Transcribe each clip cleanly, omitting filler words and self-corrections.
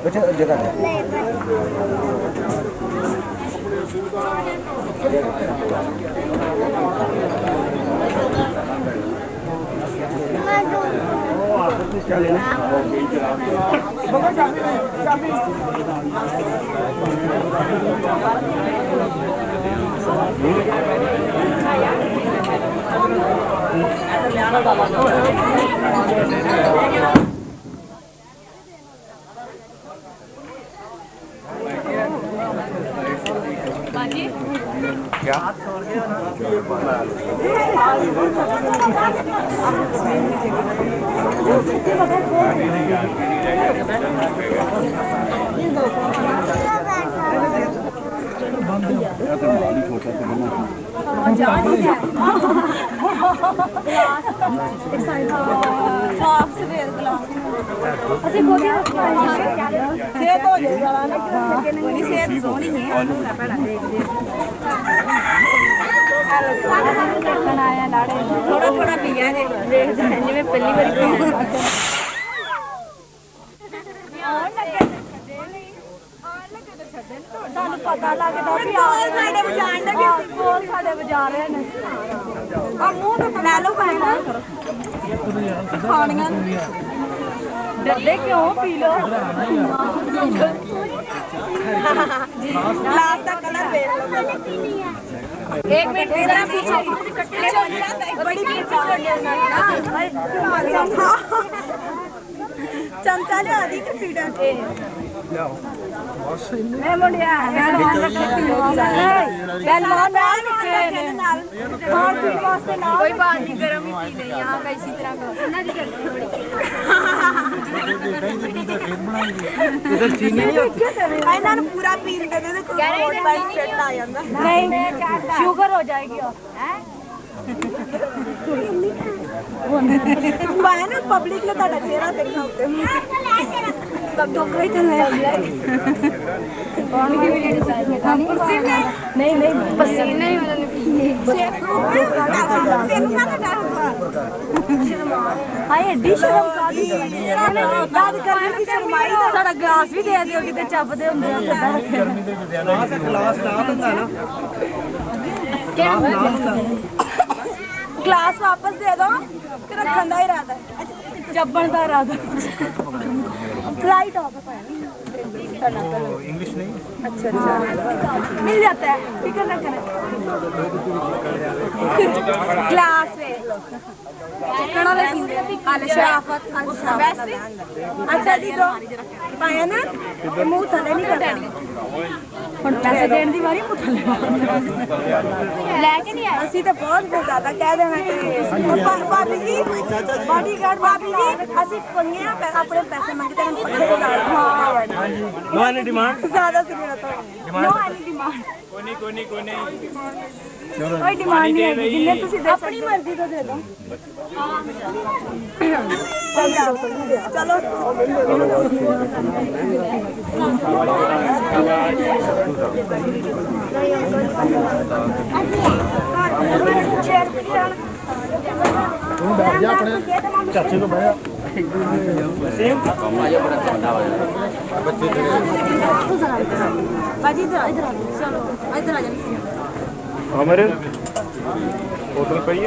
बच्चा जगह है क्या लेना क्या थोड़ा थोड़ा पिया है जिवें पहली बार ਸਾਨੂੰ ਪਤਾ ਲੱਗਦਾ ਵੀ ਕੋਲ ਸਾਡੇ ਵਜਾਣ ਦਾ ਵੀ ਕੋਲ ਸਾਡੇ ਵਜਾ ਰਹੇ ਨੇ ਆ ਮੂੰਹ ਤੇ ਲੈ ਲਓ ਪੈਣਾ ਖਾਣੀਆਂ ਡਰਦੇ ਕਿਉਂ ਪੀ ਲਓ ਗਲਾਸ ਦਾ ਕਲਰ ਵੇਖ ਲਓ एक मिनट मेरा पीछे बड़ी चमचा ले आदि के फीडर मैं मुंडिया मैं कोई बात नहीं गरम ही पी ले यहाँ का इसी तरह इधर चीनी नहीं होती इन्होंने पूरा पी लेते नहीं शुगर हो जाएगी ना पब्लिक ने ਤੁਹਾਡਾ ਚਿਹਰਾ ਦੇਖਣਾ ਉੱਤੇ ਤਬ ਧੋਖਾ ਹੀ ਤਾਂ ਲੈ ਕੌਣ ਕੀ ਵੀਡੀਓ ਡਿਸਾਈਡ ਪਸੀਨੇ ਨਹੀਂ ਨਹੀਂ ਪਸੀਨੇ ਹੀ ਉਹਨਾਂ ਨੇ ਪੀਏ ਹਾਏ ਐਡੀ ਸ਼ਰਮ ਕਾਦੀ ਯਾਦ ਕਰਨੀ ਕਿ ਸ਼ਰਮਾਈ ਸਾਡਾ ਗਲਾਸ ਵੀ ਦੇ ਦਿਓ ਕਿਤੇ ਚੱਪਦੇ ਹੁੰਦੇ ਆ ਕਿੱਦਾਂ ਰੱਖਿਆ ग्लास ला दिंदा ना ग्लास वापस दे दो कि रखने का इरादा है चब्बन का इरादा फ्लाइट होगा इंग्लिश नहीं अच्छा अच्छा मिल जाता है फिक्र ना करें ग्लास में चिकना लेकिन शराफत अच्छा दी दो पाया ना मुंह थले नहीं करना ਹੁਣ ਪੈਸੇ ਦੇਣ ਦੀ ਵਾਰੀ ਮੁੱਠਾ ਲੈ ਕੇ ਨਹੀਂ ਆਏ ਅਸੀਂ ਤਾਂ ਬਹੁਤ ਜ਼ਿਆਦਾ ਕਹਿ ਦੇਣਾ ਕਿ ਭਾਬੀ ਜੀ ਬਾਡੀਗਾਰਡ ਭਾਬੀ ਜੀ ਅਸੀਂ ਪੰਗੇ ਆਪਣੇ ਪੈਸੇ ਮੰਗਦੇ ਨੇ ਪੱਕੇ ਨਾਲ ਹਾਂ नो एनी डिमांड ਜ਼ਿਆਦਾ ਸੀ ਮੇਰਾ ਤਾਂ ਨੋ ਐਨੀ ਡਿਮਾਂਡ ਕੋਈ ਨਹੀਂ ਕੋਈ ਡਿਮਾਂਡ ਨਹੀਂ ਹੈ ਜਿੰਨੇ ਤੁਸੀਂ ਦੇ ਆਪਣੀ ਮਰਜ਼ੀ ਤੋਂ ਦੇ ਦਿਓ ਚਲੋ तू बैठ जा अपने चाचे को बैठ सेम बाजी इधर आ चलो इधर आ जा हमारे होटल पे ही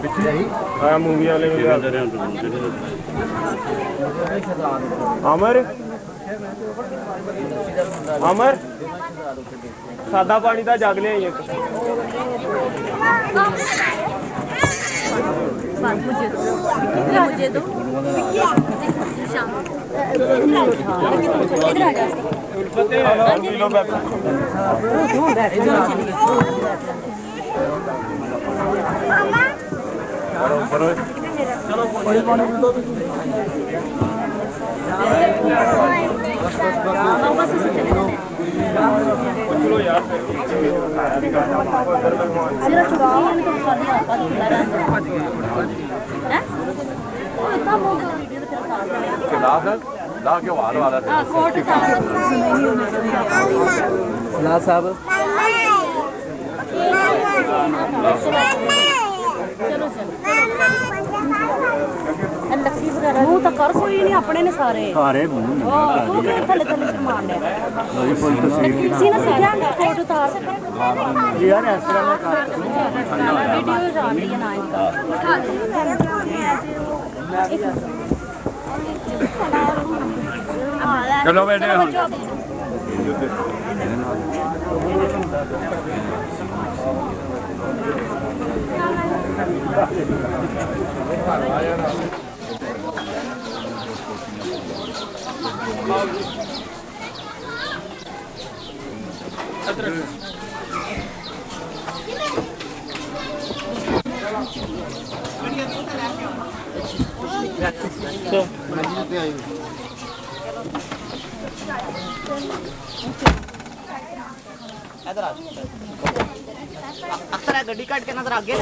हाँ मूवी वाले अमर अमर सादा पानी का जग लिया मुझे दो इधर आ जा चलो कोई पानी पी लो चलो यार ला के वाला ला साहब चलो चलो ਮੂੰਹ ਤਾਂ ਕਰ ਕੋਈ ਨਹੀਂ ਆਪਣੇ ਨੇ ਸਾਰੇ ਸਾਰੇ ਮੂੰਹ ਉਹ ਤੂੰ ਕਿ ਥੱਲੇ ਥੱਲੇ ਮਾਰ ਲਿਆ ਲੋਈ ਫੁੱਲ ਤਸਵੀਰ ਸੀ ਨਾ ਸਿੱਧਾ ਫੋਟੋ ਤਾਰ ਯਾਰ ਇਸ ਤਰ੍ਹਾਂ ਮੈਂ ਕਰ ਵੀਡੀਓ ਜਾ ਰਹੀ ਹੈ ਨਾ ਚਲੋ ਬੈਠੇ ਹੁਣ अक्सर है गड्डी काट के नजर आगे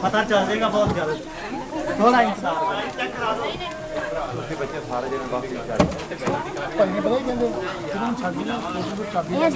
ਪਤਾ ਚੱਲ ਜਾਏਗਾ ਬਹੁਤ ਜਲਦ ਥੋੜਾ ਇੰਤਜ਼ਾਰ ਭਾਈ ਪਤਾ ਹੀ ਕਹਿੰਦੇ ਜਦੋਂ ਛੱਡ ਨਾ ਉਹ ਚਾਬੀ ਲੈ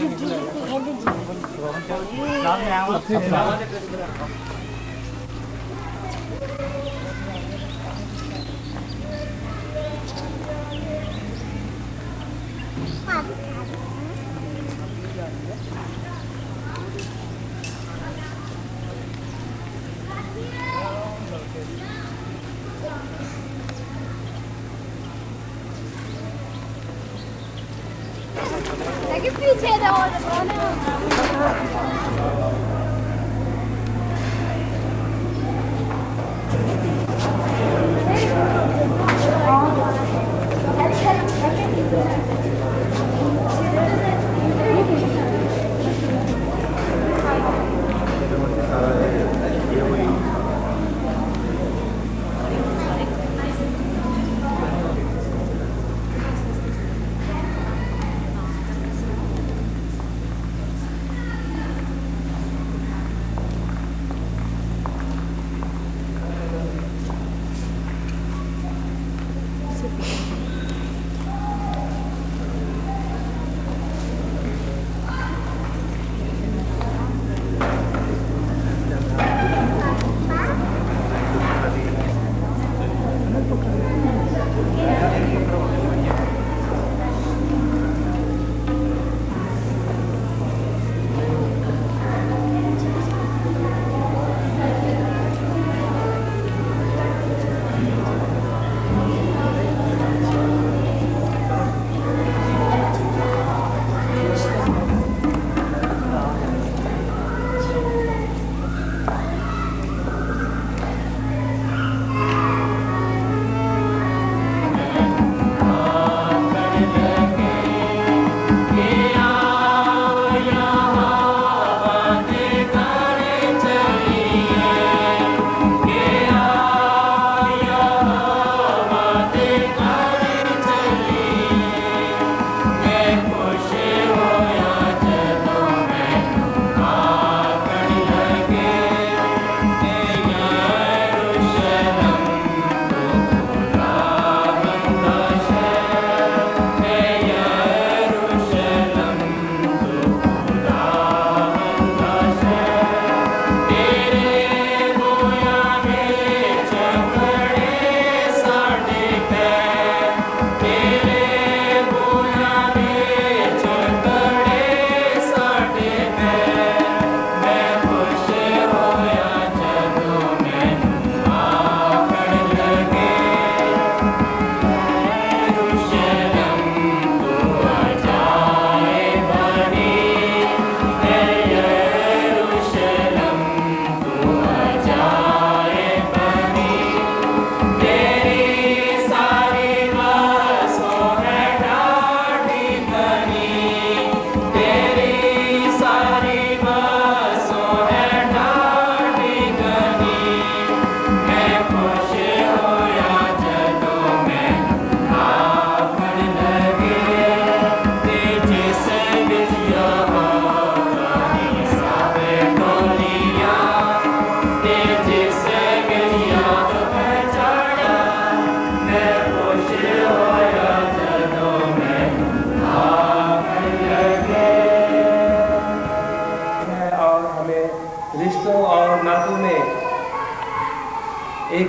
लेकिन पीछे रहो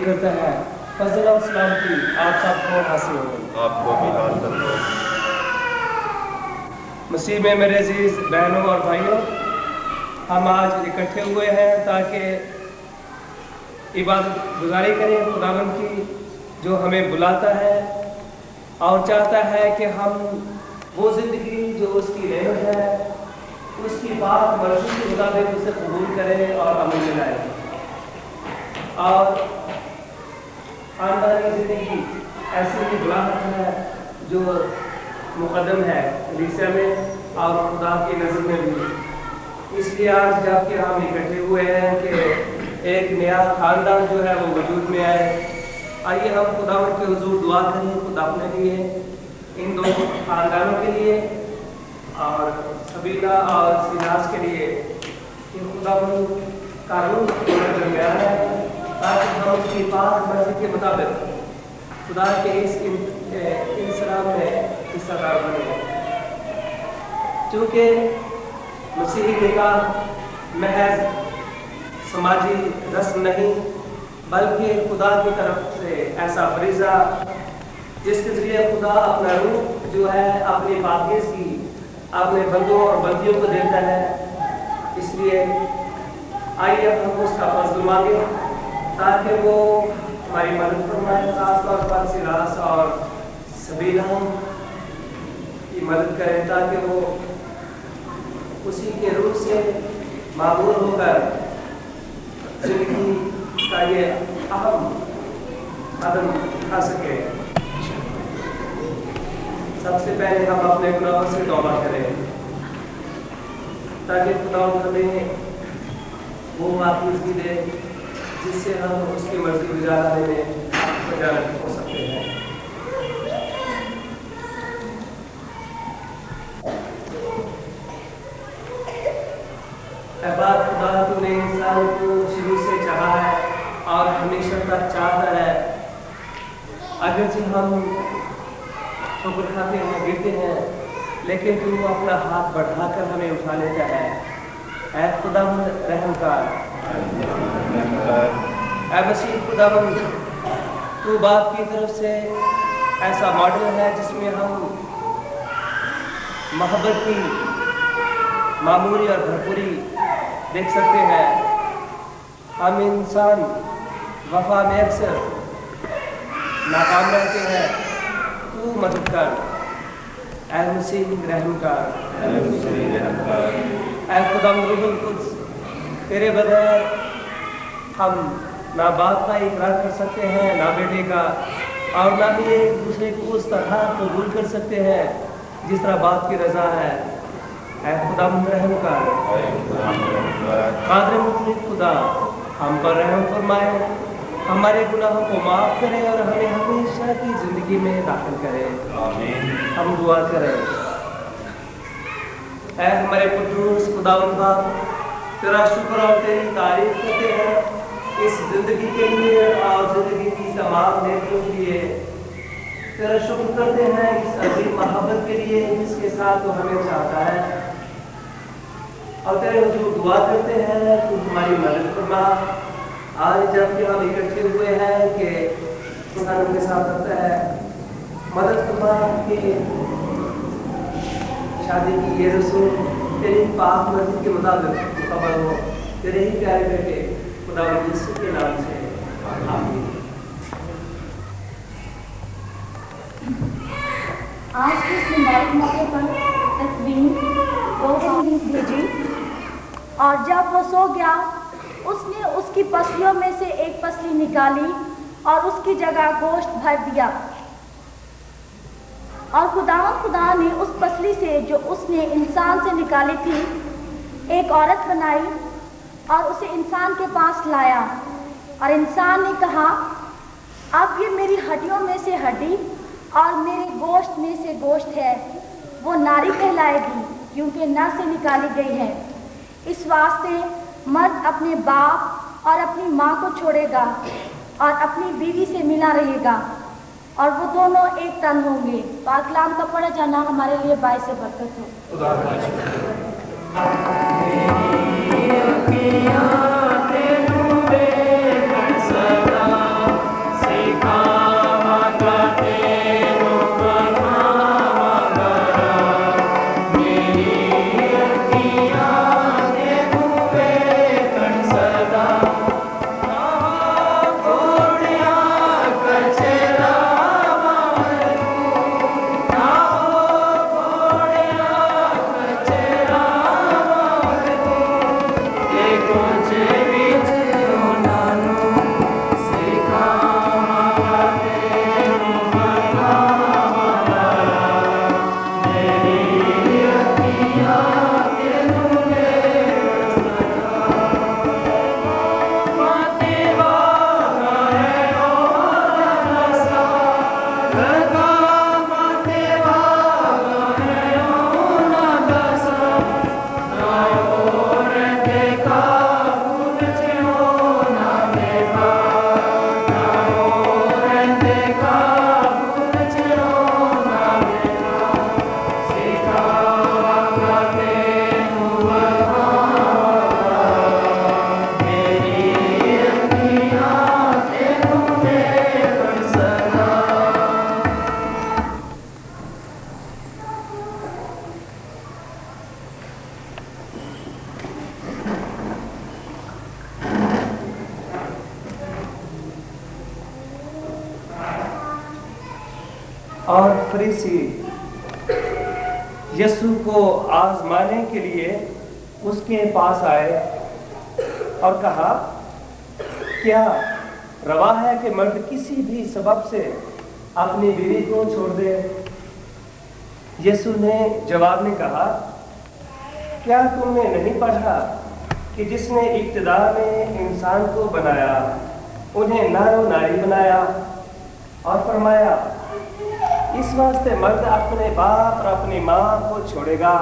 करता है फजल और सलामती आप सबको हासिल हो। आपको भी हासिल हो। मसीह में मेरे अजीज बहनों और भाइयों, हम आज इकट्ठे हुए हैं ताकि इबादत गुजारी करें खुदावंद की, जो हमें बुलाता है और चाहता है कि हम वो ज़िंदगी जो उसकी रहमत है, उसकी बात मर्जी के मुताबिक उसे कबूल करें और अमल में लाएं। और खानदानी ज़िंदगी ऐसी की बुलाहट है जो मुकदम है कलीसिया में और खुदा की नज़र में भी। इसलिए आज जबकि हम इकट्ठे हुए हैं कि एक नया खानदान जो है वो वजूद में आए, आइए हम खुदा के हुजूर दुआ करें, खुदा अपने लिए, इन दो खानदानों के लिए और सबीना और सिनाज के लिए कि खुदा का रूह हमारे दरमियान है, ताकि हम उसकी पाक मर्जी के मुताबिक खुदा के इस इंसलाम में हिस्सेदार बने। चूँकि मसीही निकाह महज समाजी रस्म नहीं, बल्कि खुदा की तरफ से ऐसा फरीज़ा जिसके ज़रिए खुदा अपना रूह जो है अपनी पाकीज़ की अपने बंदों और बंदियों को देता है। इसलिए आइए हम उसका फजल मांगे ताकि वो हमारी मदद फरमाए, खासतौर पर सिलास और सबीना की मदद करें ताकि वो उसी के रूह से मामूल होकर जिंदगी का ये अहम कदम उठा सके। सबसे पहले हम अपने गुनाहों से तौबा करें ताकि खुदा हमें वो माफ़ी दे जिससे हम उसकी मर्जी गुजारने में प्रचारित हो सकते हैं। बात खुदा तूने इंसान को शुरू से चाहा है और हमेशा तक चाहता है। अगर से हम ठोकर खाते हैं, गिरते हैं, लेकिन तू अपना हाथ बढ़ाकर हमें उठा लेता है। ऐ खुदावंद रहमकार, ऐ मसीह खुदावंद, तू बाप की तरफ से ऐसा मॉडल है जिसमें हम मोहब्बत की मामूली और भरपूरी देख सकते हैं। हम इंसान वफा में अक्सर नाकाम रहते हैं, तू मदद कर। ऐ मसीह रहम कर, ऐ खुदावंद रूहुल कुद्स, तेरे बगैर हम ना बाप का इकरार कर सकते हैं, ना बेटे का, और ना ही एक दूसरे को उस तरह कबूल कर सकते हैं जिस तरह बाप की रजा है। ऐ खुदावंद रहम कर, कादिर मुतलक खुदा, हम पर रहम फरमाए, हमारे गुनाहों को माफ़ करें और हमें हमेशा की ज़िंदगी में दाखिल करें। आमीन। हम दुआ करें। ऐ हमारे कुद्दूस खुदावंद बाप, तेरा शुक्र और तेरी तारीफ करते हैं इस ज़िंदगी के लिए और ज़िंदगी की तमाम नेकियों के लिए। तेरा शुक्र करते हैं इस अजीब मोहब्बत के लिए जिसके साथ तो हमें चाहता है, और तेरे हुजूर दुआ करते हैं तू हमारी मदद फरमा। आज जबकि हम इकट्ठे हुए हैं कि इंसान के साथ होता है, मदद फरमा कि शादी की ये रसूल तेरी पाक मर्जी के मुताबिक मुकम्मल हो। तेरे ही प्यारे बेटे खुदावंद यीशु के नाम से आमीन। आज के सिंबॉलिक मौके पर तकवीन रोशनी भेजी, और जब वो सो गया उसने उसकी पसलियों में से एक पसली निकाली और उसकी जगह गोश्त भर दिया। और खुदा ने उस पसली से जो उसने इंसान से निकाली थी एक औरत बनाई और उसे इंसान के पास लाया। और इंसान ने कहा, अब ये मेरी हड्डियों में से हड्डी और मेरे गोश्त में से गोश्त है। वो नारी कहलाएगी क्योंकि नर से निकाली गई है। इस वास्ते मर्द अपने बाप और अपनी माँ को छोड़ेगा और अपनी बीवी से मिला रहेगा और वो दोनों एक तन होंगे। पाक कलाम का पढ़ा जाना हमारे लिए बाइस बरकत हो। खुदा और फरीसी यीशु को आजमाने के लिए उसके पास आए और कहा, क्या रवा है कि मर्द किसी भी सबब से अपनी बीवी को छोड़ दे? यीशु ने जवाब में कहा, क्या तुमने नहीं पढ़ा कि जिसने इब्तिदा में इंसान को बनाया उन्हें नर और नारी बनाया, और फरमाया, इस वास्ते मर्द अपने बाप और अपनी माँ को छोड़ेगा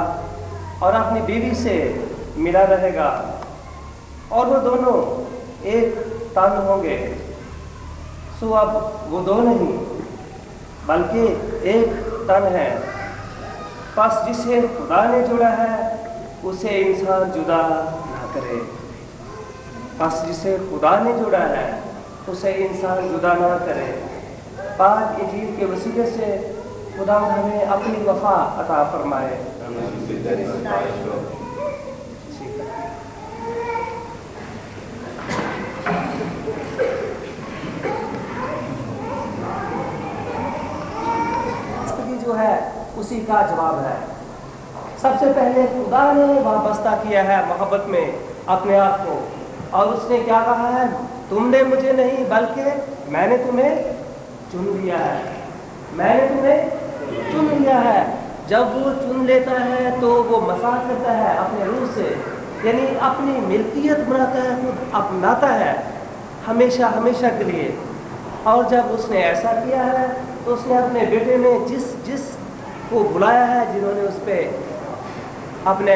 और अपनी बीवी से मिला रहेगा और वो दोनों एक तन होंगे। सो अब वो दो नहीं बल्कि एक तन है। बस जिसे खुदा ने जोड़ा है उसे इंसान जुदा ना करे। बस जिसे खुदा ने जोड़ा है उसे इंसान जुदा ना करे। पाक इंजील के वसीले से खुदा हमें अपनी वफा अता फरमाए। जो है उसी का जवाब है। सबसे पहले खुदा ने वाबस्ता किया है मोहब्बत में अपने आप को, और उसने क्या कहा है, तुमने मुझे नहीं बल्कि मैंने तुम्हें चुन लिया है। मैंने तुम्हें चुन लिया है। जब वो चुन लेता है तो वो मसाह करता है अपने रूह से, यानी अपनी मिल्कियत बनाता है, खुद अपनाता है हमेशा हमेशा के लिए। और जब उसने ऐसा किया है तो उसने अपने बेटे में जिस को बुलाया है, जिन्होंने उस पर अपने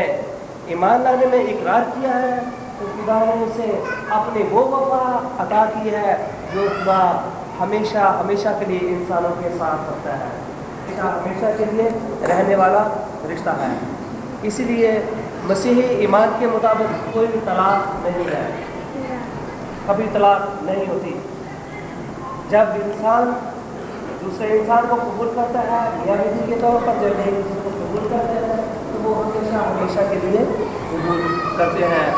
ईमान लाने में इकरार किया है, तो खुदा ने उसे अपनी वो वफा अता की है जो खुदा हमेशा हमेशा के लिए इंसानों के साथ रखता है, हमेशा के लिए रहने वाला रिश्ता है। इसीलिए मसीही ईमान के मुताबिक कोई भी तलाक नहीं है, कभी तलाक नहीं होती। जब इंसान दूसरे इंसान को कबूल करता है या विधि के तौर पर, जब एक दूसरे को कबूल करते हैं तो वो हमेशा हमेशा के लिए कबूल करते हैं,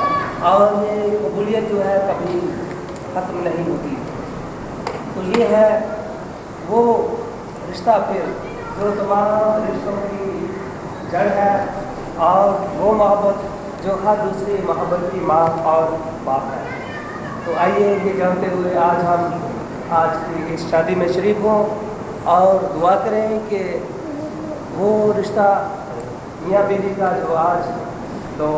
और ये कबूलियत जो है कभी ख़त्म नहीं होती। तो ये है वो रिश्ता फिर जो तमाम रिश्तों की जड़ है, और वो मोहब्बत जो हर दूसरी मोहब्बत की माँ और बाप है। तो आइए ये जानते हुए आज की इस शादी में शरीक हों और दुआ करें कि वो रिश्ता मियाँ बीवी का जो आज तो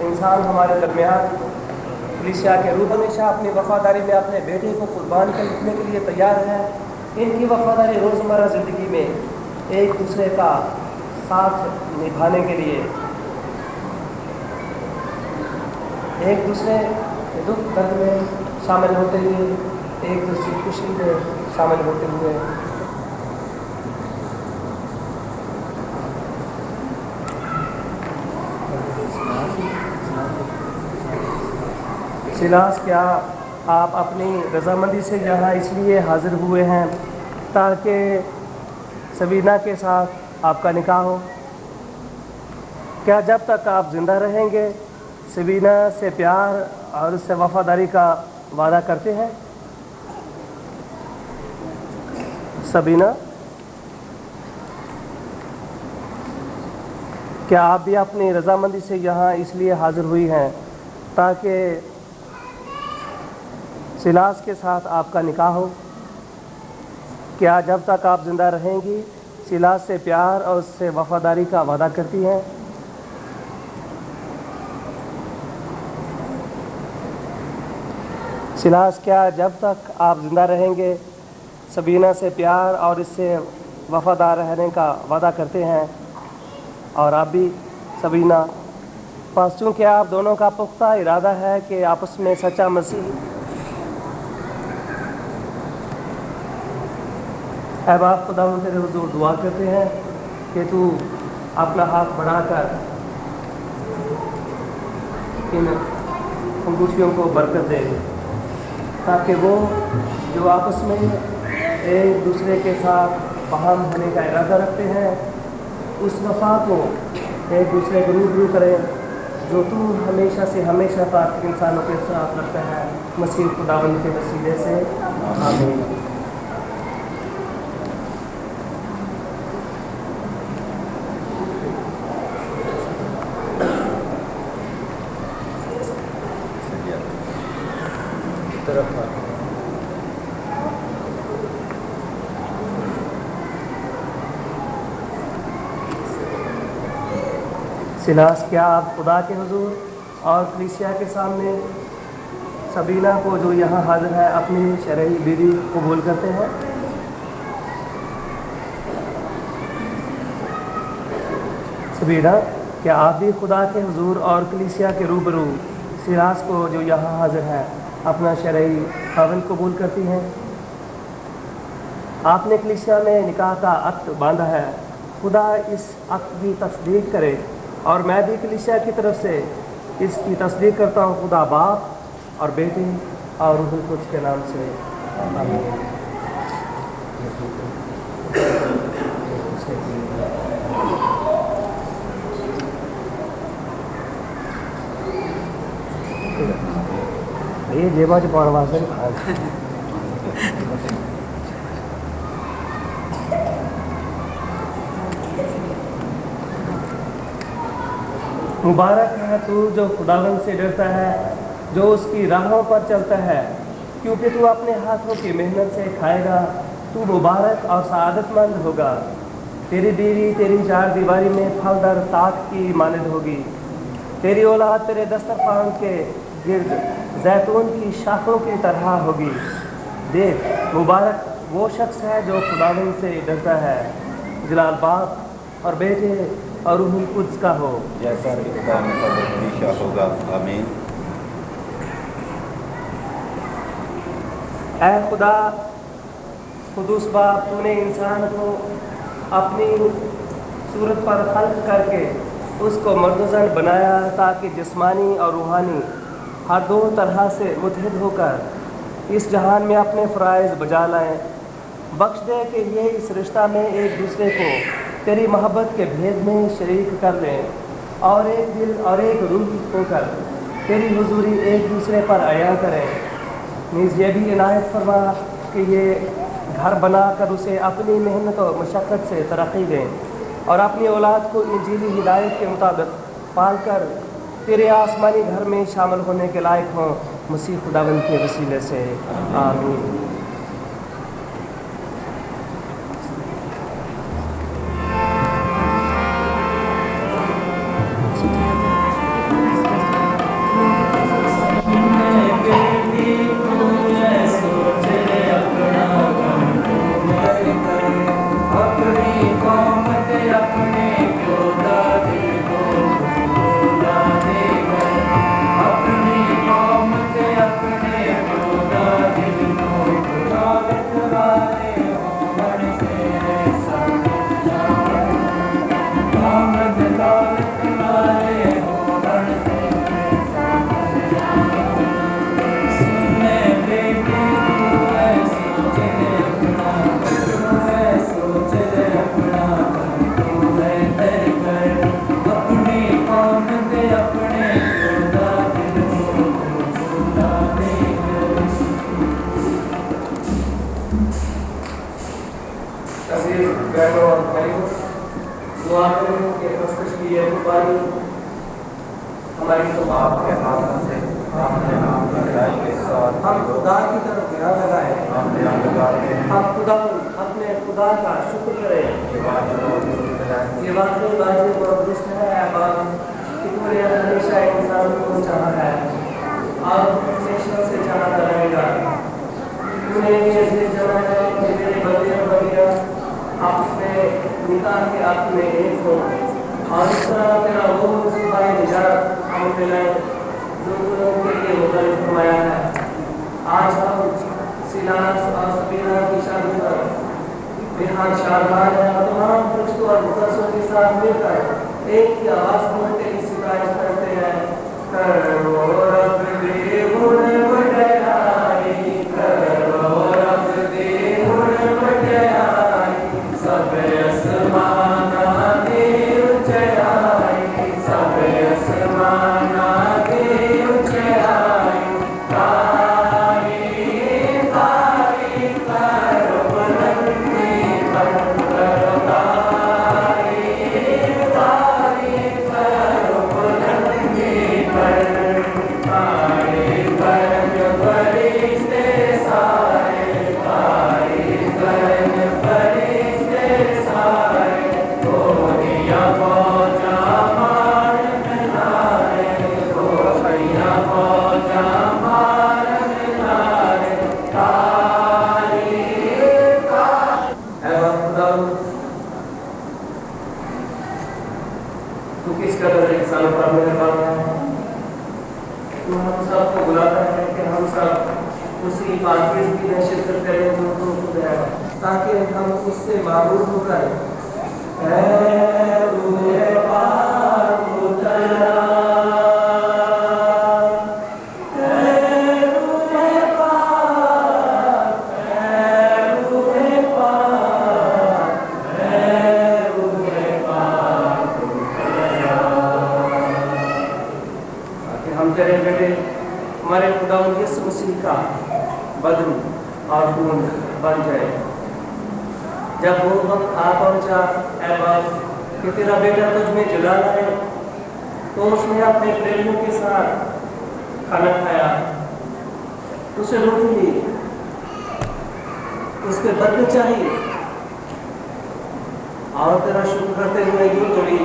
इंसान हमारे दरमियान पुलिसिया के रूप हमेशा अपनी वफादारी में अपने बेटे को कुर्बान करने के लिए तैयार है। इनकी वफादारी रोज़मर्रा ज़िंदगी में एक दूसरे का साथ निभाने के लिए, एक दूसरे के दुख दर्द में शामिल होते हुए, एक दूसरी खुशी में शामिल होते हुए सिलास, क्या आप अपनी रजामंदी से यहाँ इसलिए हाजिर हुए हैं ताकि सबीना के साथ आपका निकाह हो? क्या जब तक आप ज़िंदा रहेंगे सबीना से प्यार और उससे वफादारी का वादा करते हैं? सबीना, क्या आप भी अपनी रजामंदी से यहाँ इसलिए हाजिर हुई हैं ताकि सिलास के साथ आपका निकाह हो? क्या जब तक आप ज़िंदा रहेंगी सिलास से प्यार और उससे वफादारी का वादा करती हैं? सिलास, क्या जब तक आप ज़िंदा रहेंगे सबीना से प्यार और इससे वफादार रहने का वादा करते हैं? और आप भी सबीना, बस चूँकि आप दोनों का पुख्ता इरादा है कि आपस में सच्चा मसीह ऐ बाप खुदा तेरे हुजूर दुआ करते हैं कि तू अपना हाथ बढ़ाकर इन अंगूठियों को बरकत दे, ताकि वो जो आपस में एक दूसरे के साथ बहम होने का इरादा रखते हैं उस वफा को एक दूसरे को रूबरू करें जो तू हमेशा से हमेशा तक इंसानों के साथ रखता है। मसीह खुदावंद के वसीले से आमीन। सिलास, क्या आप खुदा के हुजूर और कलीसिया के सामने सबीना को जो यहाँ हाजिर है अपनी शरई बीवी कबूल करते हैं? सबीना, क्या आप भी खुदा के हुजूर और कलीसिया के रूबरू सिलास को जो यहाँ हाजिर है अपना शरई खाविंद कबूल करती हैं? आपने कलीसिया में निकाह का अक्द बांधा है, खुदा इस अक्द की तस्दीक करे और मैं भी कलीसिया की तरफ से इसकी तस्दीक करता हूँ। खुदा बाप और बेटे और रूहुल कुद्स के नाम से आमीन। ये जेबा च पाने वास्ते मुबारक है तू जो खुदावंद से डरता है, जो उसकी राहों पर चलता है, क्योंकि तू अपने हाथों की मेहनत से खाएगा। तू मुबारक और सआदतमंद होगा। तेरी बीवी तेरी चार दीवारी में फलदार ताक की मानद होगी। तेरी औलाद तेरे दस्तरखान के गिर्द जैतून की शाखों की तरह होगी। देख, मुबारक वो शख्स है जो खुदावंद से डरता है। जलाल बाप और बेटे और रूहुल कुद्स का हो, जैसा कि खुदा में हमेशा होगा। आमीन। ऐ खुदा खुदूस बाप, तूने इंसान को अपनी सूरत पर खल्क करके उसको मर्दजन बनाया ताकि जिस्मानी और रूहानी हर दो तरह से मुतहद होकर इस जहान में अपने फ़राइज़ बजा लाएँ। बख्श दे कि ये इस रिश्ता में एक दूसरे को तेरी मोहब्बत के भेद में शरीक कर लें और एक दिल और एक रूह होकर तेरी हुजूरी एक दूसरे पर आया करें। नीज़ ये भी इनायत फरमा कि ये घर बनाकर उसे अपनी मेहनत और मशक्क़त से तरक्की दें और अपनी औलाद को इंजीली हिदायत के मुताबिक पाल कर तेरे आसमानी घर में शामिल होने के लायक हों, मसीह खुदावंद के वसीले से। आमीन। हमारी तो बाप के हाथ से हम खुदा की तरफ गिरा लगाए, हम खुदा अपने खुदा का शुक्र करें। ये वाकई बातें बहुत दुष्ट है कि तूने हमेशा इंसान को चाहा है और हमेशा से चाहता रहेगा। तूने ये जाना है कि मेरे बलिया आपस में निकाह के आप में एक हो और इस तरह तेरा वो सिपाही निजात हम मिलाए जो लोगों के लिए मुताबिक फरमाया है। आज हम सिलास और सबीना की शादी पर बेहद शानदार है और तमाम फरिश्तों और मुकद्दसों के साथ मिलकर एक ही आवाज़ में तेरी सिफारिश करते हैं। करो रब दे गुण बढ़ाई, करो रब दे गुण बढ़ाई, सब आसमाना दे ऊंचाई, सब आसमाना दे ऊंचाई। तारीफ़ तारीफ़ करो बुलंदी पर, करो तारीफ़ तारीफ़ करो बुलंदी पर। उसी कॉन्फ्रेंस की दहशत करते रहे जो तो खुद है, ताकि हम उससे मारूफ होकर तेरे बेटे हमारे खुदा यीशु मसीह का बदन और खून बन जाए। जब वो वक्त आ पहुंचा ऐ बाप कि तेरा बेटा तुझ में जलाना है, तो उसने अपने प्रेमियों के साथ खाना खाया, उसे रोटी ली, उसके बदले चाहिए और तेरा शुक्र करते हुए यूं तोड़ी।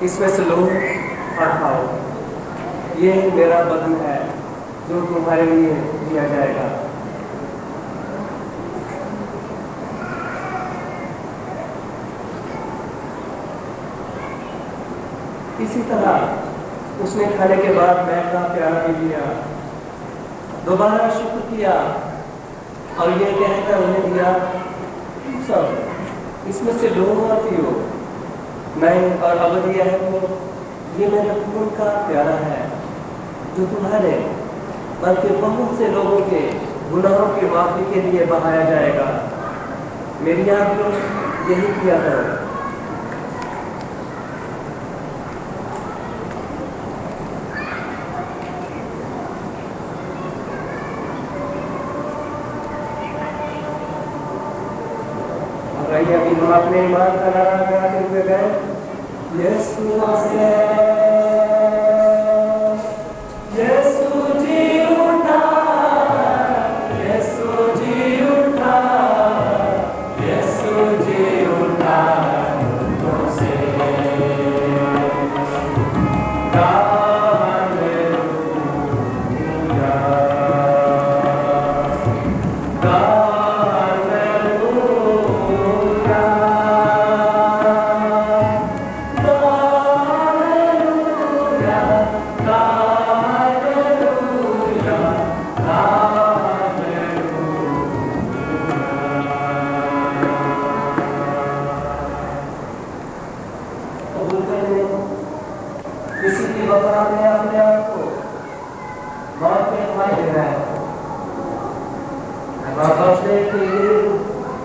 इसमें से लो और खाओ, ये मेरा बदन है जो तुम्हारे लिए दिया जाएगा। इसी तरह उसने खाने के बाद मैदा का प्याला भी लिया, दोबारा शुक्र किया और ये कहकर उन्हें दिया, सब इसमें से लो और पियो, मैं और अबदी है वो, ये मेरे खून का प्याला है जो तुम्हारे बल्कि बहुत से लोगों के गुनाहों की माफी के लिए बहाया जाएगा। मेरी याद में यही किया करो। अभी हम अपने ईमान का नारा लगाते हुए गए, यीशु जी उठा, यीशु जी उठा, यीशु जी उठा तुमसे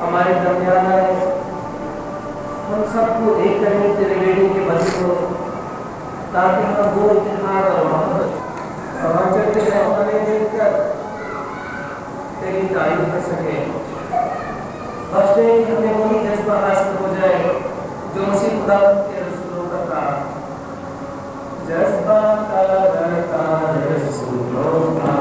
हमारे दरमियान है, हम सबको एक करने तेरे बेटे के बदले को, ताकि हम वो इत्तेहाद और मोहब्बत समाचार के रहने देकर तेरी तारीफ कर सके। बस हमें वही जज्बा हासिल हो जाए जो मसीह खुदा के रसूलों का था, जज्बा का रसूलों का,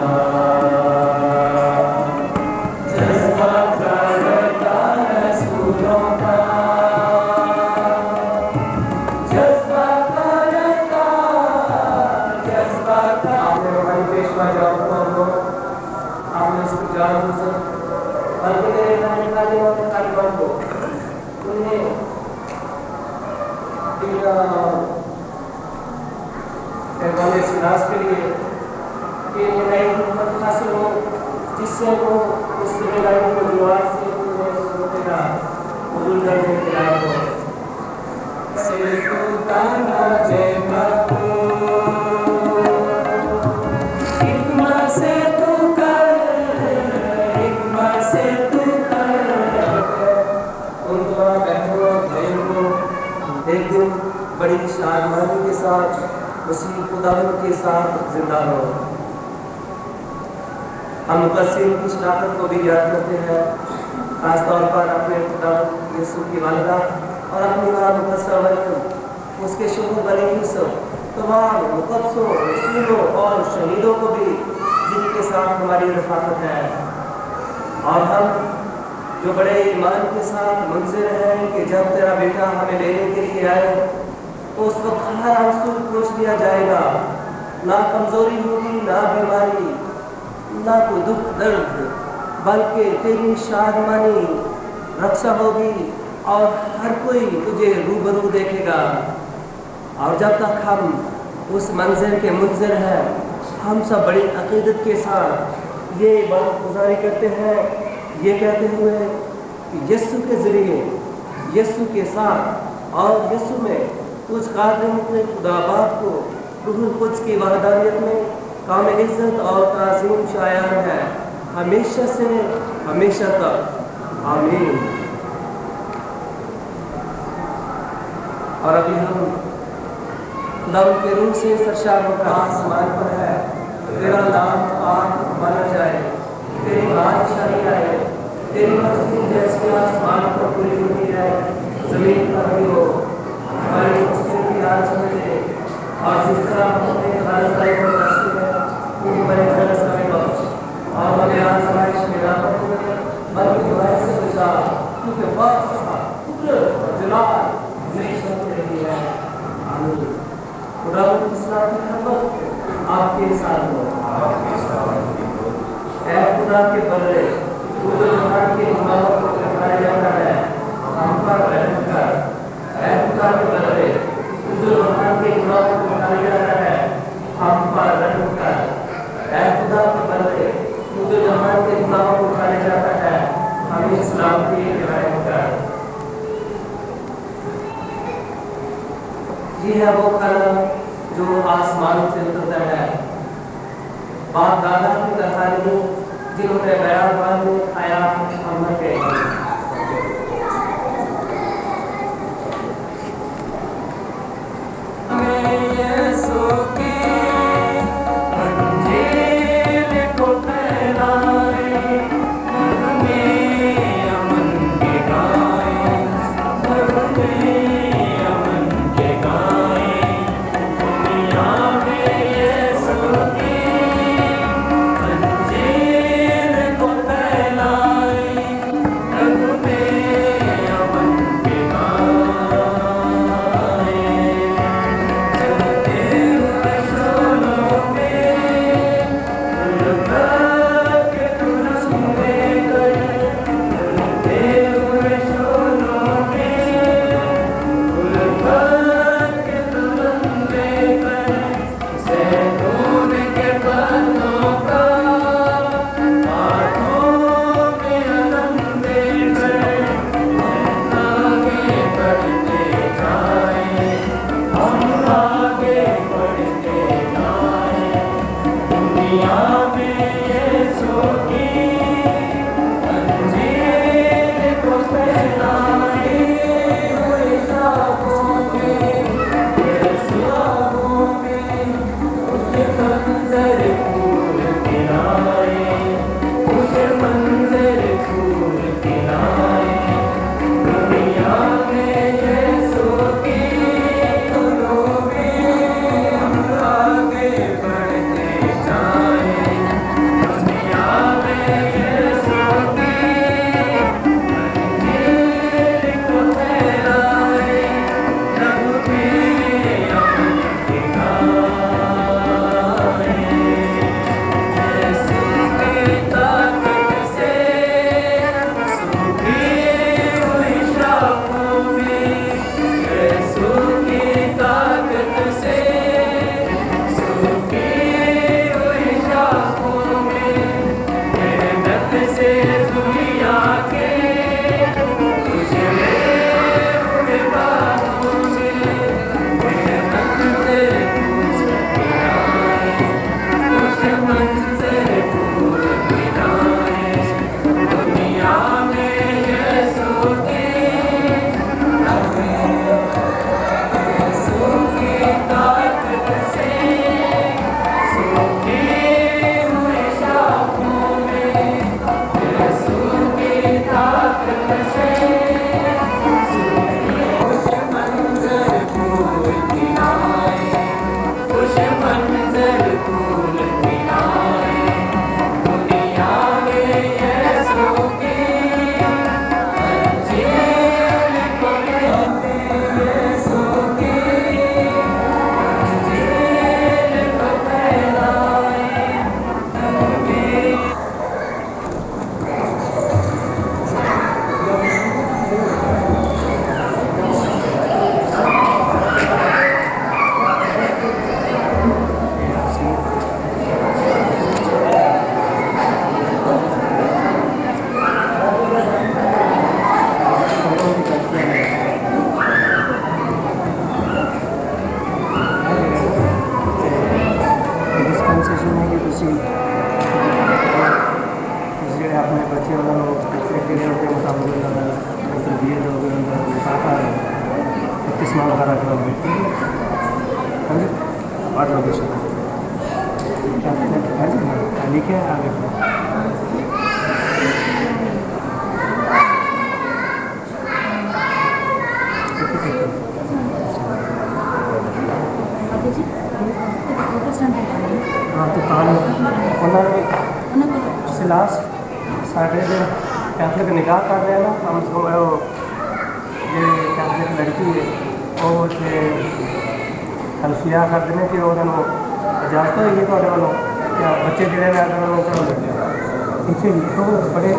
के लिए कि नई हिम्मत हासिल हो, जिससे वो उस जिम्मेदारी को जुआर से तेरा कबूल करने के लायक हो। एक दिन बड़ी शानमानी के साथ उसी खुदावंद के साथ जिंदा रहो। हम मुकस्सिम की शनाख्त को भी याद करते हैं, खासतौर पर अपने खुदावंद यीशु की वालिदा और अपनी मां मुकद्दसा मरियम, उसके शोहर बने यूसुफ, तमाम मुकद्दसों, रसूलों और शहीदों को भी जिनके साथ हमारी रफाकत है। और हम जो बड़े ईमान के साथ मुंतज़िर हैं कि जब तेरा बेटा हमें लेने के लिए आए तो उस वक्त हर आंसू पोंछ लिया जाएगा, ना कमजोरी होगी, ना बीमारी, ना कोई दुख दर्द, बल्कि तेरी शादमानी रक्षा होगी और हर कोई तुझे रूबरू देखेगा। और जब तक हम उस मंजर के मुंजर हैं। हम सब बड़ी अकीदत के साथ ये इबादत गुजारी करते हैं, ये कहते हुए कि यस्सु के ज़रिए, यस्सु के साथ और यस्सु में कुछ कादिम के खुदा बाप को रूहुल कुद्स की वहदानियत में कामिल इज़्ज़त और ताज़ीम शायान है हमेशा से हमेशा तक। आमीन। और अभी हम खुदा के रूह से सरशार होकर आसमान पर है। तेरा नाम पाक माना जाए, तेरी बादशाही आए, तेरी मर्ज़ी जैसे आसमान पर पूरी होती है ज़मीन पर भी हो। हमारी मुश्किल की आज में और जिस तरह हम अपने खालिदाई को बख्शते हैं, तू हमारे खलस हमें बख्श और हमें आज़माइश में ना पकड़, बल्कि बुराई से बचा, क्योंकि बादशाह, कुदरत और जलाल हमेशा रहती है। आमीन। खुदा की सलाह की खबर आपके साथ हो। ऐ खुदा के बदले खुदा के गुनाहों को दिखाया जाता है, हम पर रहम कर। ऐ खुदा के बदले खुदा के गुनाहों को दिखाया जाता है, हम पर रहम कर। ऐ खुदा के बदले खुदा के गुनाहों को दिखाया जाता है, हमें इस्लाम की रहम कर। ये है वो खाना जो आसमान से उतरता है। बाप दादा की तरह नहीं, जिन्होंने बयान में खाया अमर के। आगे बढ़ते जाएं। ਕਿ ਤੁਸੀਂ ਜਿਹੜੇ ਆਪਣੇ ਬੱਚੇ ਉਹਨਾਂ ਨੂੰ ਫੈਸਿਲਿਟੀ ਦੇ ਮੁਤਾਬਕ ਉਹਨਾਂ ਦਾ ਤਰਬੀਅਤ ਦੋਗੇ, ਉਹਨਾਂ ਦਾ ਸਾਥ किस्म वगैरह करोगे समझे बात होगी लिखे आगे हाँ तो कहानी उन्होंने सिलास साढ़े कैथलिक निकाह कर रहे हैं ना हम उसको ये कैथलिक लड़की है और हल्फिया करते हैं कि उन्होंने इजाजत होगी थोड़े वालों क्या बच्चे जोड़े में अगर उन्होंने पीछे लिखो बड़े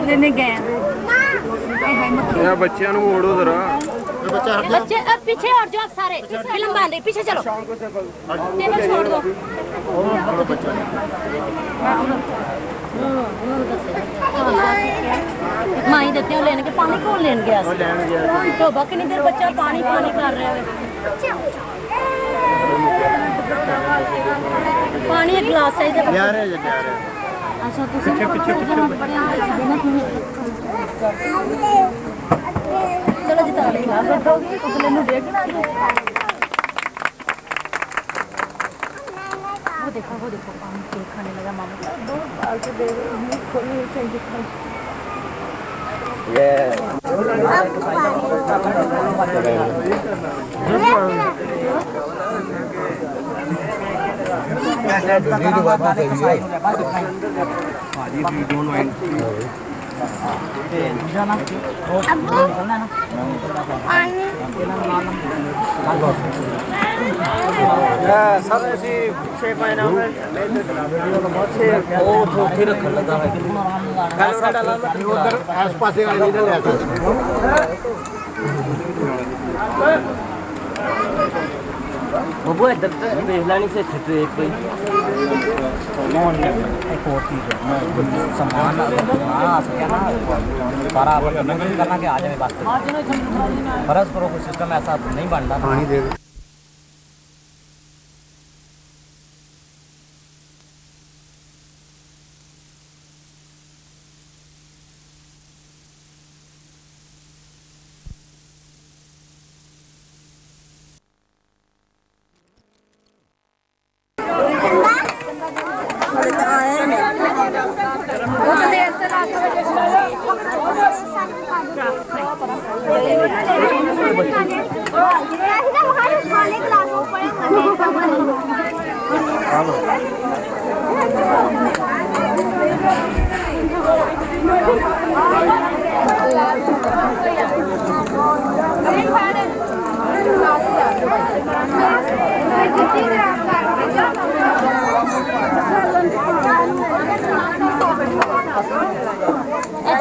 लेने गए यार बच्चियां नु मोड़ो जरा बच्चे अब पीछे हट जाओ सारे फिल्म बन रही पीछे चलो टेबल छोड़ दो माई देते हो लेने के पानी कौन लेने गया तो बाकी नहीं देर बच्चा पानी पानी कर रहे हैं पानी एक गिलास चाहिए अच्छा तुझे पीछे चलो जिता ले गिलास रखोगी तो लेने देखना वो देखो पानी केक खाने लगा मामा दो बाल से दे मुंह खोली चाहिए सर ਅਸੀਂ ਪਿੱਛੇ ਪਾਇਨਾ ਉਹ ਉੱਥੇ ਰੱਖਣ ਲੱਗਾ ਹੈ ਉਧਰ ਆਸ ਪਾਸੇ ਵਾਲੇ ਨਹੀਂ ਲੈ ਸਕਦੇ ਬੱਬੂ ਇੱਧਰ ਦੇਖ ਲੈਣੀ ਸੀ ਇੱਥੇ ਟ੍ਰੇਕ ਪਈ एक और चीज़ है सामान सारा नंगल करना के आ जाए बात फर्ज करो कोई सिस्टम ऐसा नहीं बनता पानी दे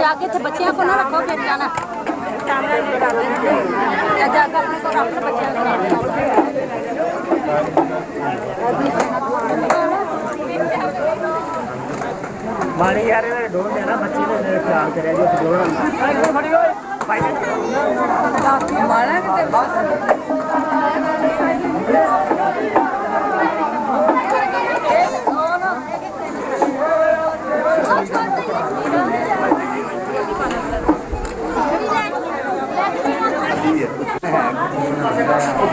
जाके थे बच्चियों को ना रखो फिर जाना जाकर अपने को रख बच्चियों मारी यार ढोल देना बच्चे ने ख्याल करे जो ढोल मारा कितने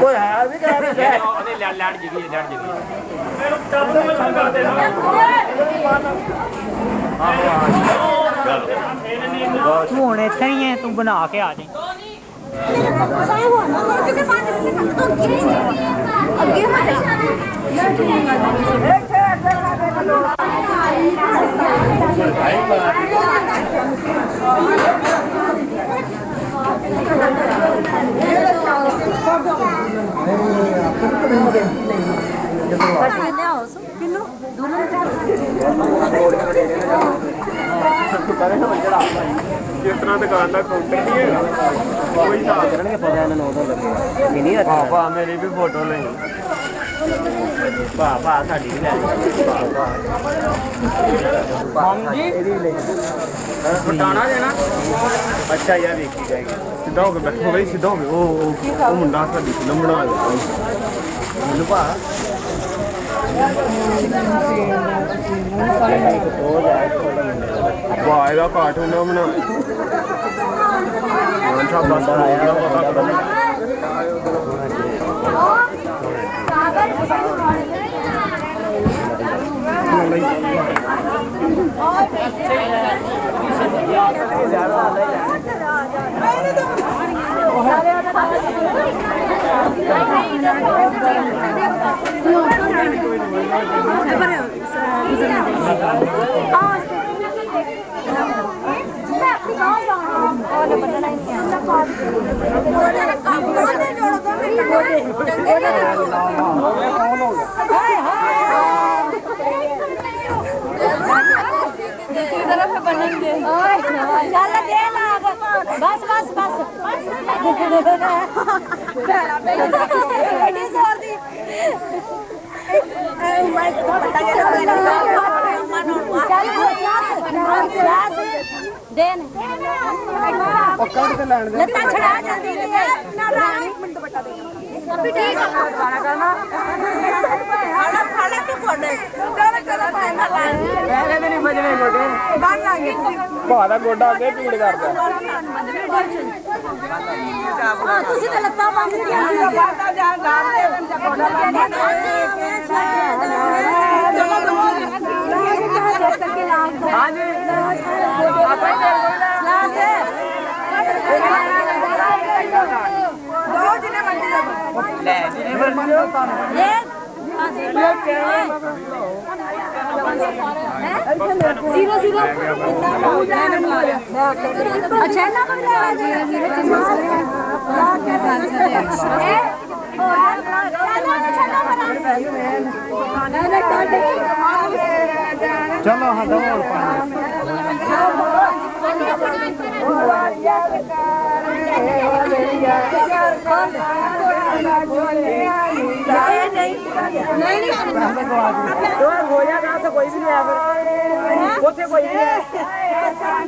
कोई हाल भी करा रहा है ਉਹਨੇ ਲੈਣ ਜਗੀ ਤੂੰ ਹੁਣ ਇੱਥੇ ਹੀ ਹੈ ਤੂੰ ਬਣਾ ਕੇ ਆ ਜਾਈਂ ਜਿਸ ਤਰ੍ਹਾਂ ਦੁਕਾਨ ਦਾ ਕਾਊਂਟਰ ਨਹੀਂ ਹੈਗਾ ਕੋਈ ਹਿਸਾਬ ਕਰਨਗੇ ਪਤਾ ਇਹਨਾਂ ਨੂੰ ਉਦੋਂ ਲੱਗੇ ਨਹੀਂ ਭਾ ਮੇਰੀ ਵੀ ਫੋਟੋ ਲਈ ਭਾ ਸਾਡੀ ਵੀ ਲੈ ਜੀ ਇਹਦੀ ਲੈ ਪਟਾਣਾ ਦੇਣਾ ਅੱਛਾ ਯਾਰ ਵੇਖੀ ਜਾਏਗੀ ਸਿੱਧਾ ਹੋ ਕੇ ਬੈਠੋ ਬਈ ਸਿੱਧਾ ਹੋ ਕੇ ਉਹ ਮੁੰਡਾ ਸਾਡੀ ਫਿਲਮ ਬਣਾ ਲਿਆ ਮੈਨੂੰ ਭਾ ਵਾਹ ਇਹਦਾ ਕਾਰਟੂਨ ਨਾ ਬਣਾ ਅੱਛਾ ਬੰਦਾ ਆਇਆ ਪਤਾ बस बस बस लत्ता छड़ा जल्दी ना रानी मिनट बटा दे अभी ठीक है खाना करना खाना खाना तो कोने चल चल खाना ਪਹਿਲੇ ਵੀ ਨਹੀਂ ਬਜਣੇ ਗੋਡੇ बाहर लागे ਭਾ ਦਾ ਗੋਡਾ ਅੱਗੇ ਭੀੜ ਕਰਦਾ हां तुसी तो लत्ता बंद किया बाता जा गाल दे कोड़ा हां जी आपा क्लास है दो जिने बंद ਲੈ ਜਿਹਨੇ ਮਰਜ਼ੀ ले जीरो जीरो अच्छा ना चलो हाँ दो और पानी तो गोया का तो कोई भी नहीं आया उसे कोई नहीं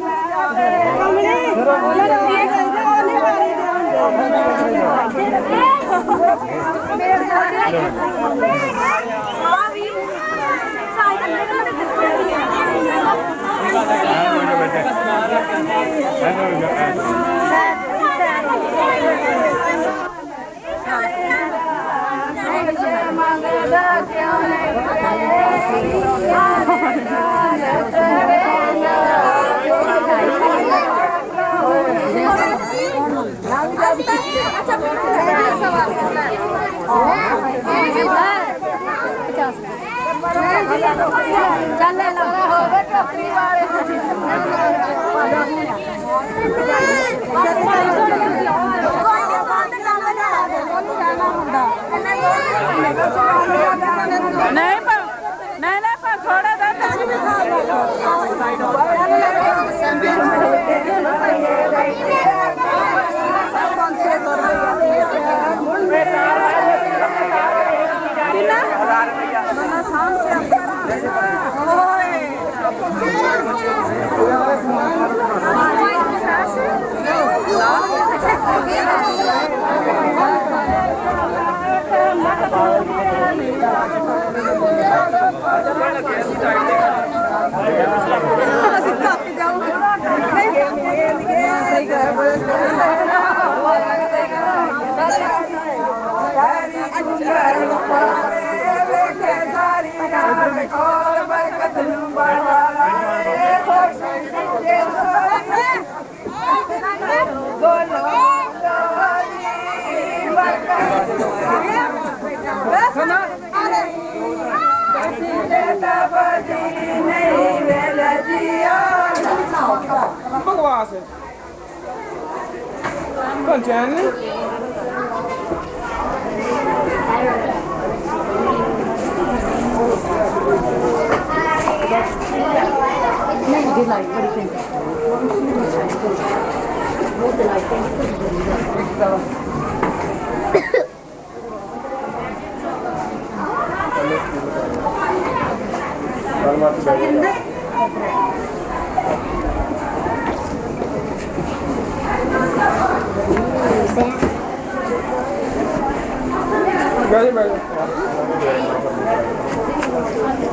ਚੱਲ ਲੈ ਲਓ ਹੋਵੇ ਟੋਕਰੀ ਵਾਲੇ ਨਹੀਂ ਪਰ ਥੋੜਾ ਦਾ बकवास है कौन चैन नहीं दिलाई बड़ी वो दिलाई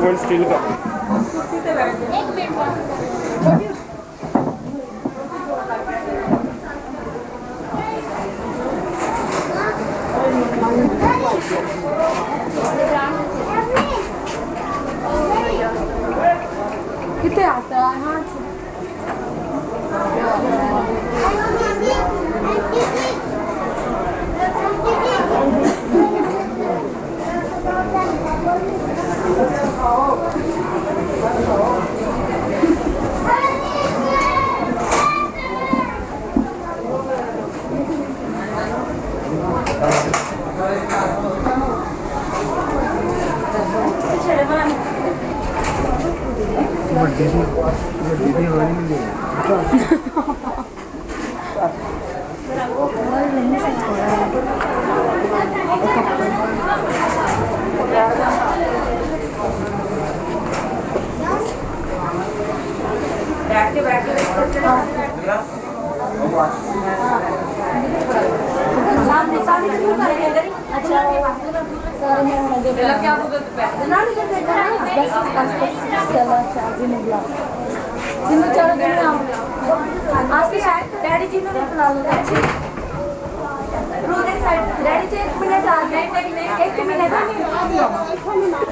वो स्टील का कितने आता है हाँ डैडी जी ने बुला लो डैडी जी 1 मिनट आ गए 1 मिनट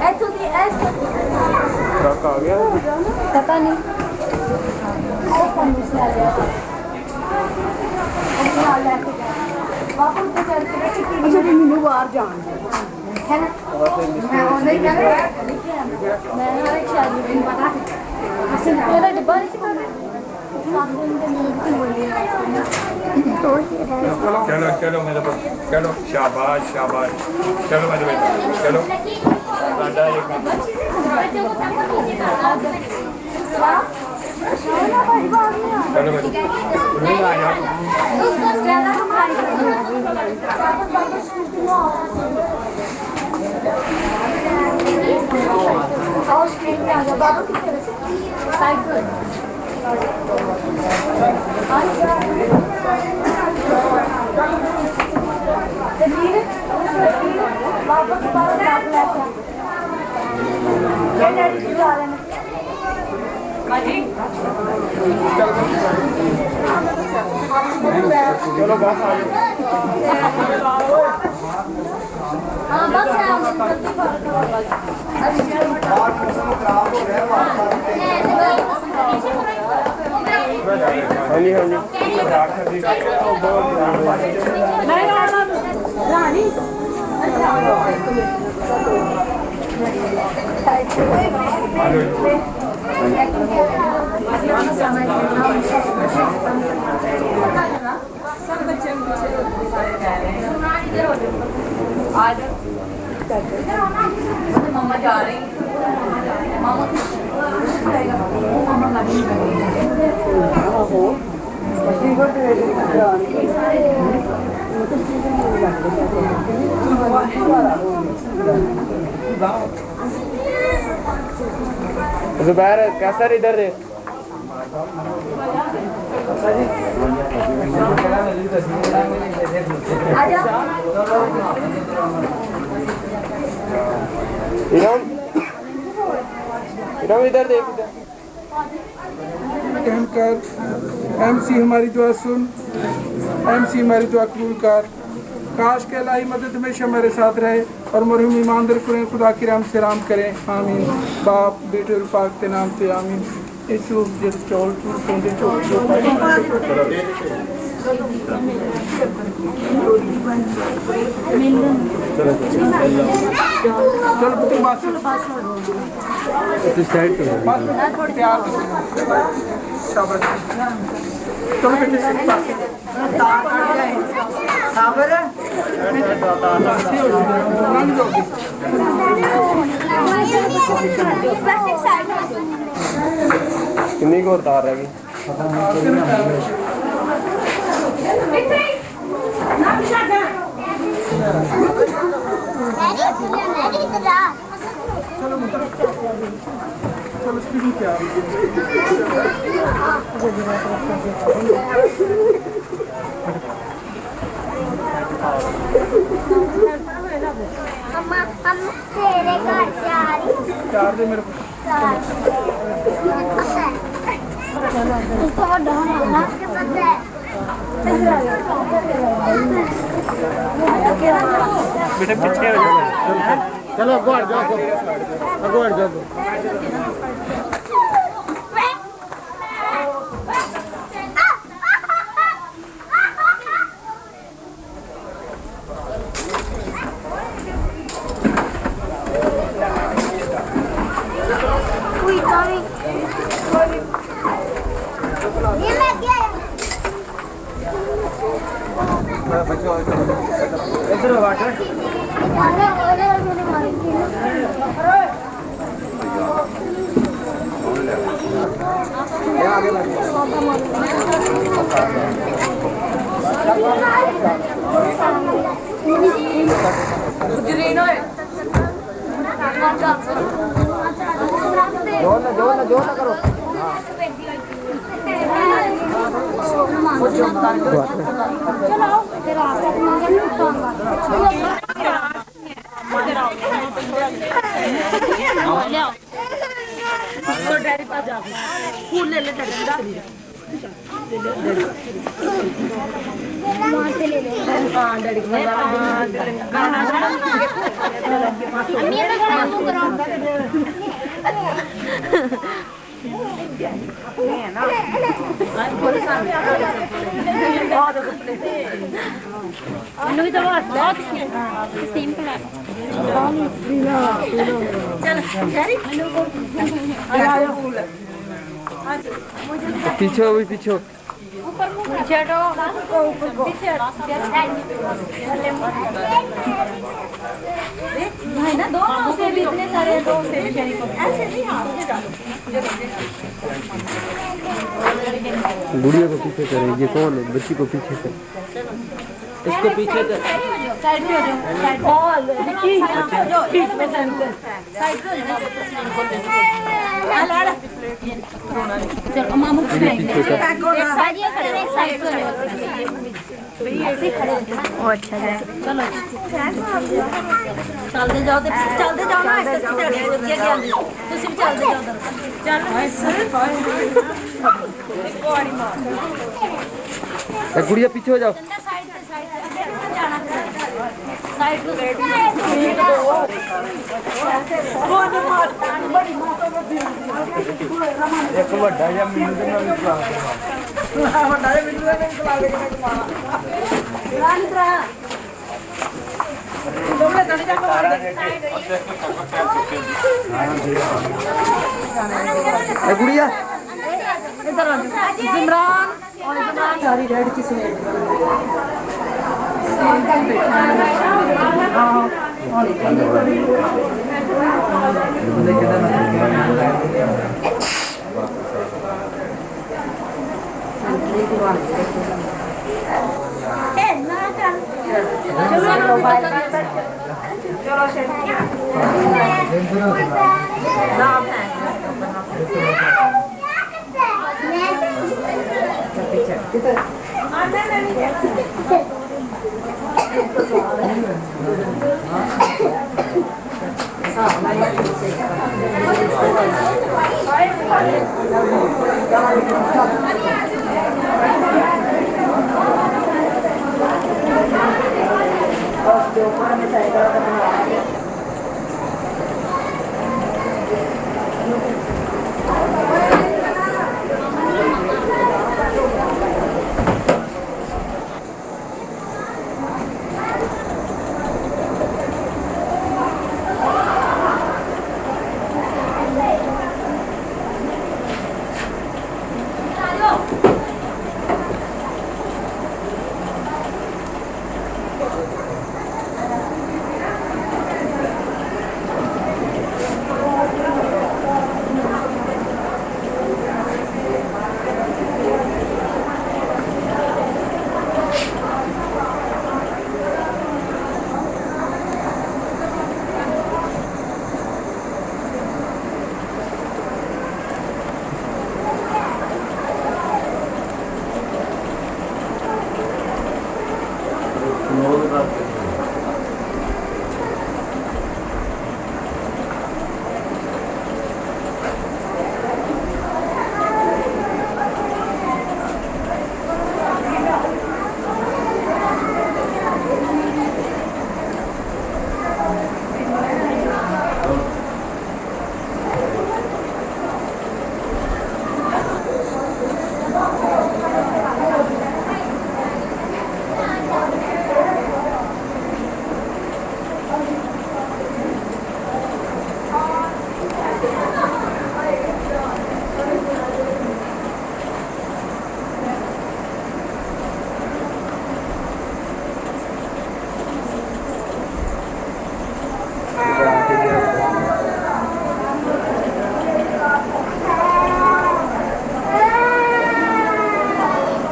ऐसे दी ऐसे आ गया पता नहीं अच्छा भी मैनू बाहर जान है ना मैं ऑनलाइन कर मैं हर एक शादी में पता मेरा डिब्बा नहीं चलो चलो मेरे पास चलो शाबाश शाबाश चलो मेरे बेटा चलो दादा एक चलो मेरे नहीं आया चलो बस आ हाँ बस रानी मम्मा जा रही मामा जुबैर कैसा इधर देख इरम इधर देख MC हमारी दुआ सुन, MC हमारी दुआ कबूल कर। काश के इलाही मदद हमेशा हमारे साथ रहे और मरहूम ईमानदार करें, खुदा की रहम से राम करें, आमीन। बाप बेटे और पाक के नाम से आमीन। यीशु जिस चौल चूल पोंदे चौल चलो पुत्र बात तैयार शाबाश चलो बेटे साबर कितनी को तार रह गई चलो स्पीड क्या मम्मा हम तेरे घर से आ रही चार दे मेरे को इसको वो डॉन होगा के साथ है बेटा पीछे हो जाओ चलो अगवाड़ जाओ अगवाड़ जाओ पीछे हो पीछे हो पीछे हटो ऊपर को पीछे भाई ना दो से भी इतने सारे दो से भी ऐसे नहीं हां गुड़िया को पीछे करें ये कौन है बच्ची को पीछे कर इसको पीछे कर साइड पे हो जाओ साइड बॉल देखिए जो बीच में साइड पे आ चलो मामू एक साइड ये खड़े एक साइड पे ऐसे खड़े ओ अच्छा है चलो चलते जाओ ना ऐसे चढ़े हो गया तुम चलते जाओ चल एक और मार गुड़िया पीछे हो जाओ साइड एक बड़ा या मिनट में रांद्रा गुड़िया इधर आ जाओ जिमरान और जिमरान सारी रेड की समेट नाम है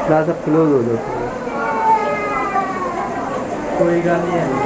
थोड़ा सा क्लोज हो जाओ कोई गल नहीं है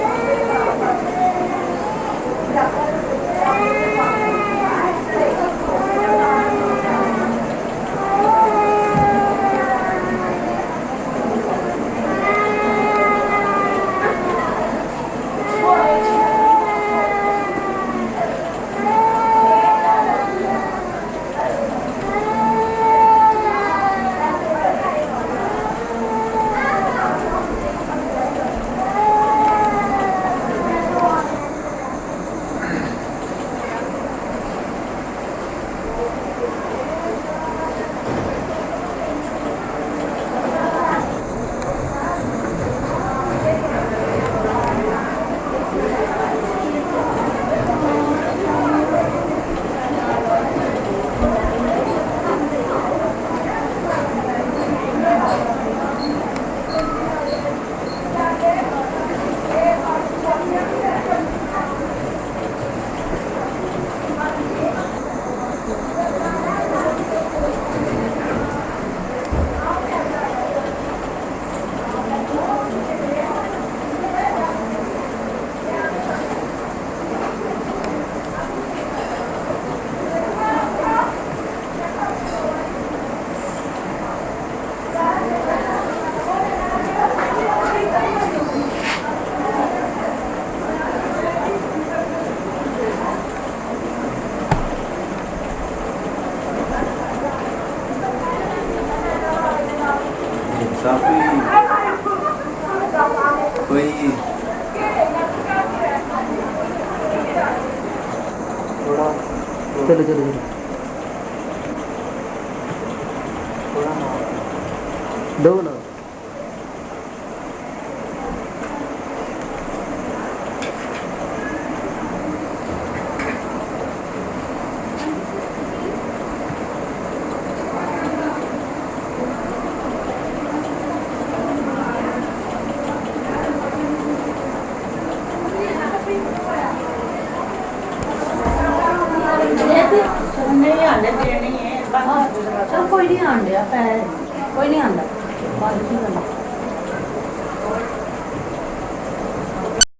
चलो चलो चलो दो ना चल कोई नहीं आंडिया कोई नहीं आंदा बाहर की गल